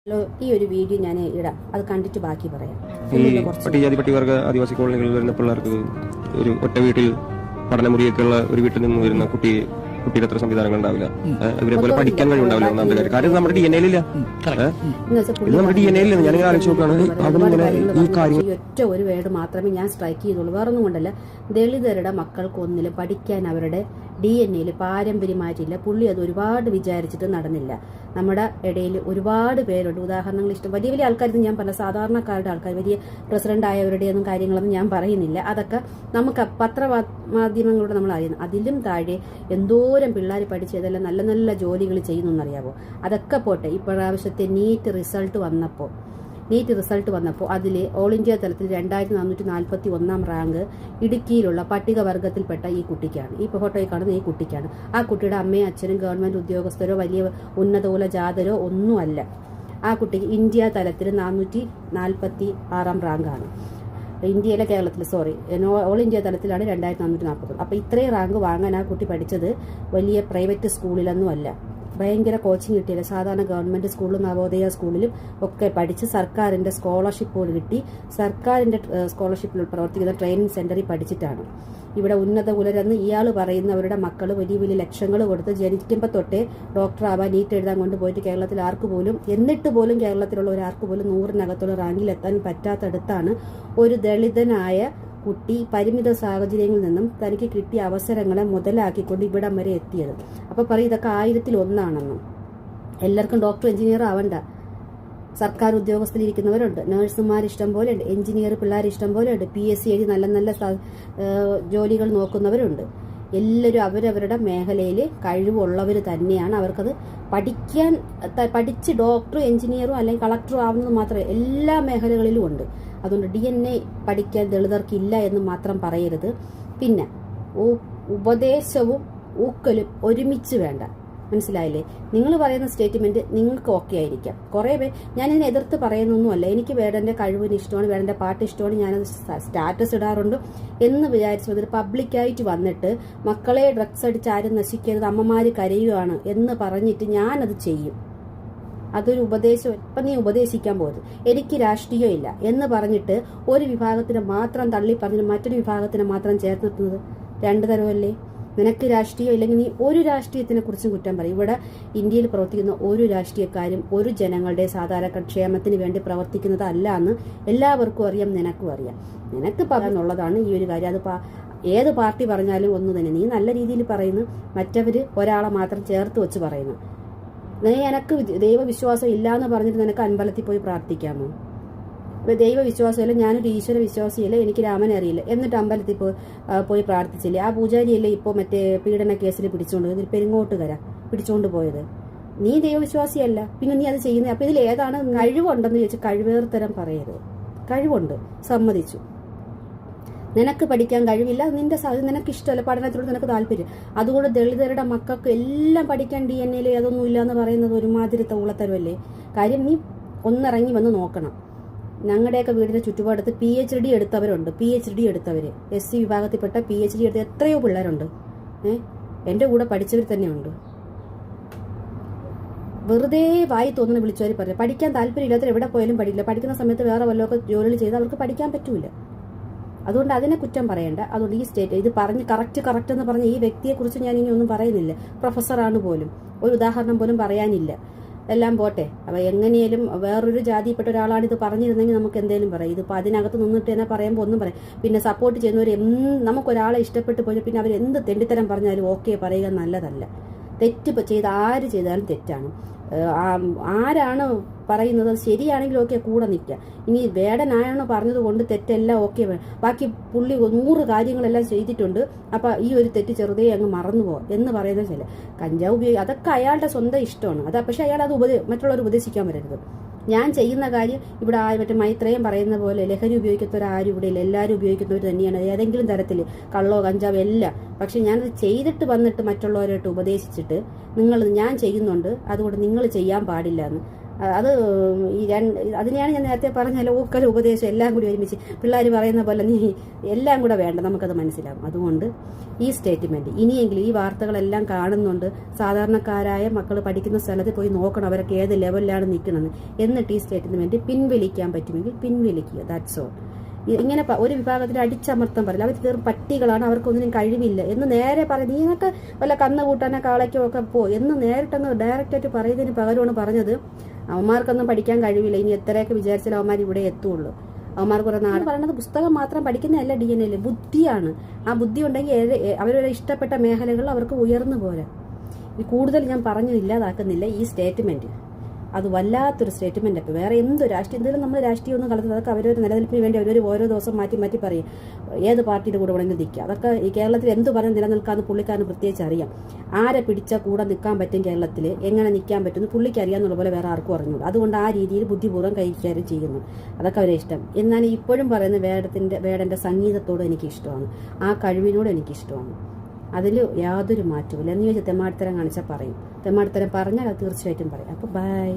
ഈ ഒരു വീഡിയോ ഞാൻ ഇടാം, അത് കണ്ടിട്ട് ബാക്കി പറയാം. ഈ പട്ടികജാതി പട്ടികവർഗ ആദിവാസി കോളനികളിൽ വരുന്ന പിള്ളേർക്ക് ഒരു ഒറ്റ വീട്ടിൽ പഠനമുറിയൊക്കെ ഉള്ള ഒരു വീട്ടിൽ നിന്ന് വരുന്ന കുട്ടിയുടെ അത്ര സംവിധാനങ്ങൾ ഉണ്ടാവില്ല. ഇവരെ പോലെ പഠിക്കാൻ കഴിവുണ്ടാവില്ല. ഒന്നാമത്തെ കാര്യം കാര്യം നമ്മുടെ ഡി എൻ എയിലില്ല. ഇത് നമ്മുടെ ഡി എൻ എയിലില്ല. ഞാനിങ്ങനെ ആലോചിച്ച് നോക്കുകയാണ് അതിങ്ങനെ ഈ കാര്യം ഒറ്റ ഒരു വേർഡ് മാത്രമേ ഞാൻ സ്ട്രൈക്ക് ചെയ്തുള്ളൂ. വേറൊന്നും കൊണ്ടല്ല, ദളിതരുടെ മക്കൾക്ക് ഒന്നിലും പഠിക്കാൻ അവരുടെ ഡി എൻ എയിൽ പാരമ്പര്യമായിട്ടില്ല. പുള്ളി അത് ഒരുപാട് വിചാരിച്ചിട്ട് നടന്നില്ല. നമ്മുടെ ഇടയിൽ ഒരുപാട് പേരുണ്ട്, ഉദാഹരണങ്ങൾ ഇഷ്ടം. വലിയ വലിയ ആൾക്കാർ ഞാൻ പറഞ്ഞ സാധാരണക്കാരുടെ ആൾക്കാർ, വലിയ പ്രസിഡന്റ് ആയവരുടെയൊന്നും കാര്യങ്ങളൊന്നും ഞാൻ പറയുന്നില്ല. അതൊക്കെ നമുക്ക് പത്രമാധ്യമങ്ങളിലൂടെ നമ്മൾ അറിയുന്നു. അതിലും താഴെ എന്തോരം പിള്ളേർ പഠിച്ച് ഇതെല്ലാം നല്ല നല്ല ജോലികൾ ചെയ്യുന്നറിയാവോ. അതൊക്കെ പോട്ടെ, ഇപ്രാവശ്യത്തെ നീറ്റ് റിസൾട്ട് വന്നപ്പോൾ അതിൽ ഓൾ ഇന്ത്യ തലത്തിൽ 2441 റാങ്ക് ഇടുക്കിയിലുള്ള പട്ടികവർഗത്തിൽപ്പെട്ട ഈ കുട്ടിക്കാണ്. ഈ ഫോട്ടോയിൽ കാണുന്ന ഈ കുട്ടിക്കാണ്. ആ കുട്ടിയുടെ അമ്മയും അച്ഛനും ഗവൺമെന്റ് ഉദ്യോഗസ്ഥരോ വലിയ ഉന്നതകുല ജാതരോ ഒന്നുമല്ല. ആ കുട്ടിക്ക് ഇന്ത്യ തലത്തിൽ 446 റാങ്കാണ്. ഇന്ത്യയിലെ ഓൾ ഇന്ത്യ തലത്തിലാണ് 2440. അപ്പോൾ ഇത്രയും റാങ്ക് വാങ്ങാൻ ആ കുട്ടി പഠിച്ചത് വലിയ പ്രൈവറ്റ് സ്കൂളിലൊന്നും അല്ല. ഭയങ്കര കോച്ചിങ് കിട്ടിയില്ല. സാധാരണ ഗവൺമെന്റ് സ്കൂളിലും നവോദയ സ്കൂളിലും ഒക്കെ പഠിച്ച് സർക്കാരിന്റെ സ്കോളർഷിപ്പുകൾ കിട്ടി. സർക്കാരിന്റെ സ്കോളർഷിപ്പിൽ പ്രവർത്തിക്കുന്ന ട്രെയിനിങ് സെന്ററിൽ പഠിച്ചിട്ടാണ് ഇവിടെ ഉന്നത കുലരെന്ന് ഇയാൾ പറയുന്നവരുടെ മക്കൾ വലിയ വലിയ ലക്ഷങ്ങൾ കൊടുത്ത് ജനിക്കുമ്പോൾ തൊട്ടേ ഡോക്ടറാവാൻ നീറ്റ് എഴുതാൻ കൊണ്ടുപോയിട്ട് കേരളത്തിൽ എന്നിട്ട് പോലും കേരളത്തിലുള്ള ഒരാൾക്ക് പോലും 100-നകത്തുള്ള റാങ്കിൽ എത്താൻ പറ്റാത്തടുത്താണ് ഒരു ദളിതനായ കുട്ടി പരിമിത സാഹചര്യങ്ങളിൽ നിന്നും തനിക്ക് കിട്ടിയ അവസരങ്ങളെ മുതലാക്കിക്കൊണ്ട് ഇവിടം വരെ എത്തിയത്. അപ്പോൾ പറയും ഇതൊക്കെ 1000-1 എല്ലാവർക്കും ഡോക്ടർ എഞ്ചിനീയർ ആവണ്ട. സർക്കാർ ഉദ്യോഗസ്ഥരിരിക്കുന്നവരുണ്ട്, നഴ്സുമാർ ഇഷ്ടം പോലെ ഉണ്ട്, എഞ്ചിനീയർ പിള്ളേർ ഇഷ്ടം പോലെ ഉണ്ട്, PSC എഴുതി നല്ല നല്ല ജോലികൾ നോക്കുന്നവരുണ്ട്. എല്ലാവരും അവരവരുടെ മേഖലയിൽ കഴിവുള്ളവർ തന്നെയാണ്. അവർക്കത് പഠിച്ച് ഡോക്ടറും എഞ്ചിനീയറും അല്ലെങ്കിൽ കളക്ടറും ആവുന്നത് മാത്രമേ എല്ലാ മേഖലകളിലും ഉണ്ട്. അതുകൊണ്ട് DNA പഠിക്കാൻ ദളിതർക്കില്ല എന്ന് മാത്രം പറയരുത്. പിന്നെ ഉപദേശവും ഊക്കലും ഒരുമിച്ച് വേണ്ട. മനസ്സിലായില്ലേ? നിങ്ങൾ പറയുന്ന സ്റ്റേറ്റ്മെന്റ് നിങ്ങൾക്ക് ഓക്കെ ആയിരിക്കാം. കുറേ പേര്, ഞാനിതിനെ എതിർത്ത് പറയുന്നൊന്നുമല്ല. എനിക്ക് വേടന്റെ കഴിവിന് ഇഷ്ടമാണ്, വേടന്റെ പാട്ട് ഇഷ്ടമാണ്, ഞാനത് സ്റ്റാറ്റസ് ഇടാറുണ്ട് എന്ന് വിചാരിച്ചു വന്നിട്ട് പബ്ലിക്കായിട്ട് വന്നിട്ട് മക്കളെ ഡ്രഗ്സ് അടിച്ച് ആരും നശിക്കരുത്, അമ്മമാര് കരയുകയാണ് എന്ന് പറഞ്ഞിട്ട് ഞാനത് ചെയ്യും. അതൊരു ഉപദേശം. ഇപ്പം നീ ഉപദേശിക്കാൻ പോകരുത്, എനിക്ക് രാഷ്ട്രീയം ഇല്ല എന്ന് പറഞ്ഞിട്ട് ഒരു വിഭാഗത്തിനെ മാത്രം തള്ളി പറഞ്ഞിട്ട് മറ്റൊരു വിഭാഗത്തിനെ മാത്രം ചേർത്ത് നിർത്തുന്നത് 2 തരമല്ലേ? നിനക്ക് രാഷ്ട്രീയം ഇല്ലെങ്കിൽ നീ ഒരു രാഷ്ട്രീയത്തിനെ കുറിച്ചും കുറ്റം പറയും. ഇവിടെ ഇന്ത്യയിൽ പ്രവർത്തിക്കുന്ന ഒരു രാഷ്ട്രീയക്കാരും ഒരു ജനങ്ങളുടെ സാധാരണ ക്ഷേമത്തിന് വേണ്ടി പ്രവർത്തിക്കുന്നതല്ല എന്ന് എല്ലാവർക്കും അറിയാം, നിനക്കും അറിയാം. നിനക്ക് പറയാനുള്ളതാണ് ഈ ഒരു കാര്യം. അത് ഏത് പാർട്ടി പറഞ്ഞാലും ഒന്ന് തന്നെ. നീ നല്ല രീതിയിൽ പറയുന്നു, മറ്റവര് ഒരാളെ മാത്രം ചേർത്ത് വെച്ച് പറയുന്നു. എനക്ക് ദൈവവിശ്വാസം ഇല്ല എന്ന് പറഞ്ഞിട്ട് നിനക്ക് അമ്പലത്തിൽ പോയി പ്രാർത്ഥിക്കാമോ? ദൈവവിശ്വാസമില്ല, ഞാനൊരു ഈശ്വര വിശ്വാസിയല്ല, എനിക്ക് രാമനെ അറിയില്ല, എന്നിട്ട് അമ്പലത്തിൽ പോയി പ്രാർത്ഥിച്ചില്ലേ? ആ പൂജാരിയല്ലേ ഇപ്പോൾ മറ്റേ പീഡന കേസിൽ പെരിങ്ങോട്ടുകര പിടിച്ചുകൊണ്ട് പോയത്? നീ ദൈവവിശ്വാസിയല്ല, പിന്നെ നീ അത് ചെയ്യുന്നത്. അപ്പൊ ഇതിൽ ഏതാണ് കഴിവുണ്ടെന്ന് ചോദിച്ചാൽ കഴിവേർത്തരം പറയരുത്. കഴിവുണ്ട്, സമ്മതിച്ചു. നിനക്ക് പഠിക്കാൻ കഴിവില്ല, നിനക്ക് ഇഷ്ടമല്ല, പഠനത്തിലൂടെ നിനക്ക് താല്പര്യം. അതുകൊണ്ട് ദളിതരുടെ മക്കൾക്ക് എല്ലാം പഠിക്കാൻ DNA അതൊന്നും ഇല്ല എന്ന് പറയുന്നത് ഒരുമാതിരി തൗളത്തരമല്ലേ? കാര്യം നീ ഒന്നിറങ്ങി വന്ന് നോക്കണം. ഞങ്ങളുടെയൊക്കെ വീടിന്റെ ചുറ്റുപാടത്ത് PhD എടുത്തവരുണ്ട്. PhD എടുത്തവര്, SC വിഭാഗത്തിൽപ്പെട്ട PhD എടുത്ത എത്രയോ പിള്ളേരുണ്ട്. എൻ്റെ കൂടെ പഠിച്ചവർ തന്നെയുണ്ട്. വെറുതെ വായി തോന്നുന്ന വിളിച്ചവർ പറയാം. പഠിക്കാൻ താല്പര്യമില്ലാത്തവർ എവിടെ പോയാലും പഠിക്കില്ല. പഠിക്കുന്ന സമയത്ത് വേറെ വല്ലതൊക്കെ ജോലികൾ ചെയ്ത് അവർക്ക് പഠിക്കാൻ പറ്റൂല. അതുകൊണ്ട് അതിനെ കുറ്റം പറയണ്ട. അതുകൊണ്ട് ഈ ഇത് പറഞ്ഞ് കറക്റ്റ് എന്ന് പറഞ്ഞ ഈ വ്യക്തിയെക്കുറിച്ച് ഞാൻ ഇനി ഒന്നും പറയുന്നില്ല. പ്രൊഫസറാണ് പോലും, ഒരു ഉദാഹരണം പോലും പറയാനില്ല. എല്ലാം പോട്ടെ. അപ്പോൾ എങ്ങനെയും വേറൊരു ജാതിയിൽപ്പെട്ട ഒരാളാണ് ഇത് പറഞ്ഞിരുന്നെങ്കിൽ നമുക്ക് എന്തെങ്കിലും പറയാം. ഇതിപ്പോൾ അതിനകത്ത് നിന്നിട്ട് തന്നെ പറയുമ്പോൾ ഒന്നും പറയാം. പിന്നെ സപ്പോർട്ട് ചെയ്യുന്നവർ നമുക്കൊരാളെ ഇഷ്ടപ്പെട്ട് പോയി പിന്നെ അവരെന്ത് തെണ്ടിത്തരം പറഞ്ഞാലും ഓക്കെ പറയുക നല്ലതല്ല. തെറ്റ് ചെയ്ത് ആര് ചെയ്താലും തെറ്റാണ്. ആരാണ് പറയുന്നത് അത് ശരിയാണെങ്കിൽ ഓക്കെ, കൂടെ നിൽക്കുക. ഇനി വേടനായാണോ പറഞ്ഞത് കൊണ്ട് തെറ്റെല്ലാം ഓക്കെ, ബാക്കി പുള്ളി 100 കാര്യങ്ങളെല്ലാം ചെയ്തിട്ടുണ്ട്, അപ്പം ഈ ഒരു തെറ്റ് ചെറുതേ അങ്ങ് മറന്നുപോകും എന്ന് പറയുന്നത് ചില കഞ്ചാവ് അതൊക്കെ അയാളുടെ സ്വന്തം ഇഷ്ടമാണ്. പക്ഷെ അയാൾ അത് മറ്റുള്ളവർ ഉപദേശിക്കാൻ വരരുത്. ഞാൻ ചെയ്യുന്ന കാര്യം ഇവിടെ മറ്റേ മൈത്രേയം പറയുന്ന പോലെ ലഹരി ഉപയോഗിക്കുന്നവരാരും ഇവിടെ ഇല്ല, എല്ലാവരും ഉപയോഗിക്കുന്നവർ തന്നെയാണ് ഏതെങ്കിലും തരത്തിൽ, കള്ളോ കഞ്ചാവോ എല്ലാം. പക്ഷെ ഞാനത് ചെയ്തിട്ട് വന്നിട്ട് മറ്റുള്ളവരായിട്ട് ഉപദേശിച്ചിട്ട് ഞാൻ ചെയ്യുന്നുണ്ട് അതുകൊണ്ട് നിങ്ങൾ ചെയ്യാൻ പാടില്ല എന്ന് അത് അതിനെയാണ് ഞാൻ നേരത്തെ പറഞ്ഞല്ലോ, ഊക്കൽ ഉപദേശം എല്ലാം കൂടി ഒരുമിച്ച് പിള്ളേർ പറയുന്ന പോലെ നീ എല്ലാം കൂടെ വേണ്ട, നമുക്കത് മനസ്സിലാവും. അതുകൊണ്ട് ഈ സ്റ്റേറ്റ്മെന്റ് ഇനിയെങ്കിലും ഈ വാർത്തകളെല്ലാം കാണുന്നുണ്ട്, സാധാരണക്കാരായ മക്കൾ പഠിക്കുന്ന സ്ഥലത്ത് പോയി നോക്കണം അവരൊക്കെ ഏത് ലെവലിലാണ് നിൽക്കുന്നത്. എന്നിട്ട് ഈ സ്റ്റേറ്റ്മെന്റ് പിൻവലിക്കാൻ പറ്റുമെങ്കിൽ പിൻവലിക്കുക. That's all. ഇങ്ങനെ ഒരു വിഭാഗത്തിൽ അടിച്ചമർത്താൻ പറയില്ല, അവർ തീർത്തും പട്ടികളാണ്, അവർക്കൊന്നിനും കഴിവില്ല എന്ന് നേരെ പറയും. നീനൊക്കെ വല്ല കന്ന് കൂട്ടാനോ കാളയ്ക്കോ ഒക്കെ എന്ന് നേരിട്ടങ്ങ് ഡയറക്റ്റായിട്ട് പറയുന്നതിന് പകരമാണ് പറഞ്ഞത് അവന്മാർക്കൊന്നും പഠിക്കാൻ കഴിവില്ല, ഇനി എത്രയൊക്കെ വിചാരിച്ചാലും അവന്മാർ ഇവിടെ എത്തുള്ളൂ. അവന്മാർ കുറെ നാട് പറയുന്നത് പുസ്തകം മാത്രം പഠിക്കുന്നതല്ല DNA, ബുദ്ധിയാണ്. ആ ബുദ്ധി ഉണ്ടെങ്കിൽ അവരുടെ ഇഷ്ടപ്പെട്ട മേഖലകളിൽ അവർക്ക് ഉയർന്നു പോരാ. കൂടുതൽ ഞാൻ പറഞ്ഞു ഇല്ലാതാക്കുന്നില്ല. ഈ സ്റ്റേറ്റ്മെന്റ് അത് വല്ലാത്തൊരു സ്റ്റേറ്റ്മെന്റ്. അപ്പോൾ വേറെ എന്ത് എന്തെങ്കിലും നമ്മൾ രാഷ്ട്രീയം ഒന്നും കളഞ്ഞത് അതൊക്കെ അവരൊരു നിലനിൽപ്പിന് വേണ്ടി അവരൊരു ഓരോ ദിവസം മാറ്റി മാറ്റി പറയും ഏത് പാർട്ടിയുടെ കൂടെ വേണമെങ്കിൽ നിൽക്കുക. അതൊക്കെ ഈ കേരളത്തിൽ എന്ത് പറഞ്ഞ് നിലനിൽക്കാമെന്ന് പുള്ളിക്കാരന് പ്രത്യേകിച്ച് അറിയാം. ആരെ പിടിച്ചാൽ കൂടെ നിൽക്കാൻ പറ്റും, കേരളത്തിൽ എങ്ങനെ നിൽക്കാൻ പറ്റുമെന്ന് പുള്ളിക്ക് അറിയാമെന്നുള്ള പോലെ വേറെ ആർക്കും അറിഞ്ഞൂടാ. അതുകൊണ്ട് ആ രീതിയിൽ ബുദ്ധിപൂർവ്വം കൈകാര്യം ചെയ്യുന്നു. അതൊക്കെ അവരെ ഇഷ്ടം. എന്നാൽ ഇപ്പോഴും പറയുന്ന വേടന്റെ സംഗീതത്തോട് എനിക്ക് ഇഷ്ടമാണ്, ആ കഴിവിനോട് എനിക്കിഷ്ടമാണ്. അതിൽ യാതൊരു മാറ്റവും ഇല്ല. എന്ന് ചോദിച്ചാൽ തെമ്മാടിത്തരം കാണിച്ചാൽ പറയും, തെമ്മാടിത്തരം പറഞ്ഞാൽ അത് തീർച്ചയായിട്ടും പറയും. അപ്പോൾ ബൈ.